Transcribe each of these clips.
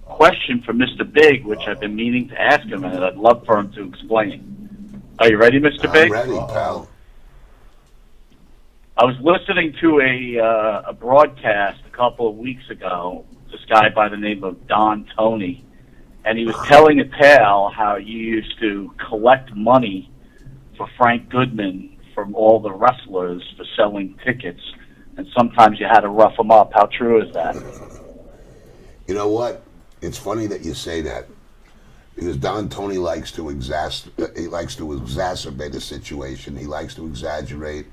question for Mr. Big, which I've been meaning to ask him, and I'd love for him to explain. Are you ready, Mr. Big? I'm ready, pal. I was listening to a broadcast a couple of weeks ago, this guy by the name of Don Tony, and he was telling a tale how you used to collect money for Frank Goodman from all the wrestlers for selling tickets, and sometimes you had to rough them up. How true is that? You know what? It's funny that you say that, because Don Tony likes to exacerbate a situation. He likes to exaggerate.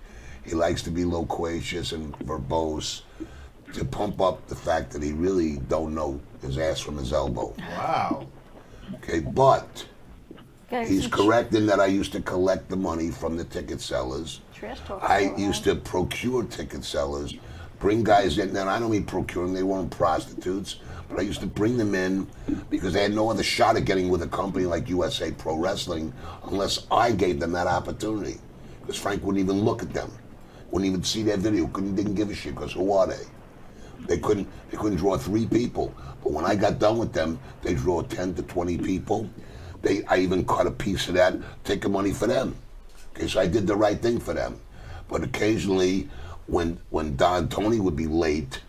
He likes to be loquacious and verbose to pump up the fact that he really don't know his ass from his elbow. Wow. Okay, but he's correct in that I used to collect the money from the ticket sellers. I used to procure ticket sellers, bring guys in, and I don't mean procuring, they weren't prostitutes, but I used to bring them in because they had no other shot at getting with a company like USA Pro Wrestling unless I gave them that opportunity. Because Frank wouldn't even look at them, wouldn't even see their video, didn't give a shit, because who are they? They couldn't draw 3 people, but when I got done with them, they draw 10 to 20 people. I even cut a piece of that, take the money for them. Okay, so I did the right thing for them. But occasionally, when Don Tony would be late,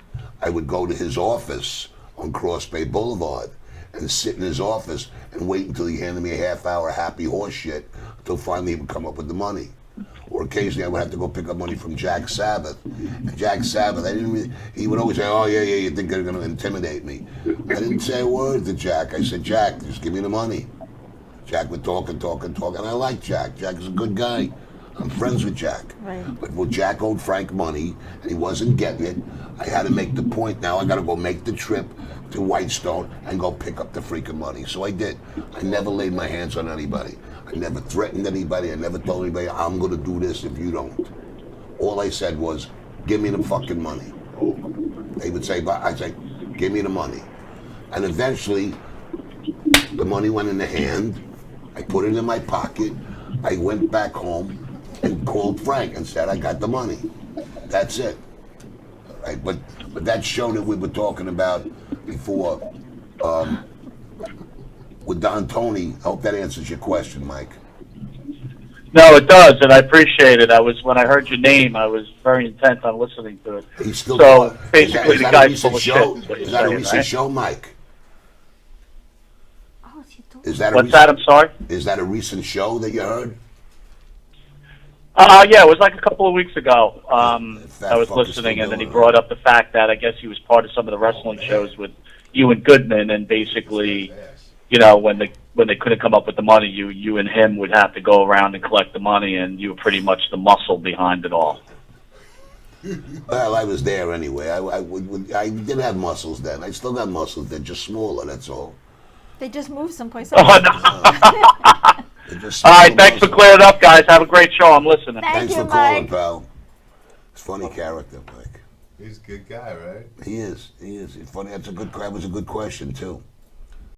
I would go to his office on Cross Bay Boulevard and sit in his office and wait until he handed me a half-hour happy horse shit until finally he would come up with the money. Or occasionally I would have to go pick up money from Jack Sabbath. And Jack Sabbath, he would always say, oh, yeah, you think they're going to intimidate me. I didn't say a word to Jack. I said, Jack, just give me the money. Jack would talk, and I like Jack. Jack is a good guy. I'm friends with Jack. Right. But when Jack owed Frank money, and he wasn't getting it, I had to make the point, now I got to go make the trip to Whitestone and go pick up the freaking money. So I did. I never laid my hands on anybody. I never threatened anybody. I never told anybody, I'm going to do this if you don't. All I said was, give me the fucking money. They would say, I'd say, give me the money. And eventually, the money went in the hand. I put it in my pocket. I went back home and called Frank and said, I got the money. That's it. Right? But that show that we were talking about before with Don Tony, I hope that answers your question, Mike. No, it does, and I appreciate it. When I heard your name, I was very intent on listening to it. He's still so basically, is the that guy's full of shit. Is that a recent show, Mike? Is that What's that? I'm sorry? Is that a recent show that you heard? Yeah, it was like a couple of weeks ago. I was listening, and then he brought up the fact that I guess he was part of some of the wrestling shows with you and Goodman, and basically, you know, when they couldn't come up with the money, you and him would have to go around and collect the money, and you were pretty much the muscle behind it all. Well, I was there anyway. I didn't have muscles then. I still got muscles. They're just smaller, that's all. They just moved someplace else. Oh, no. All right, thanks for clearing it up, guys. Have a great show. I'm listening. Thanks for calling, pal. It's a funny character, Mike. He's a good guy, right? He is. He's funny. That was a good question, too.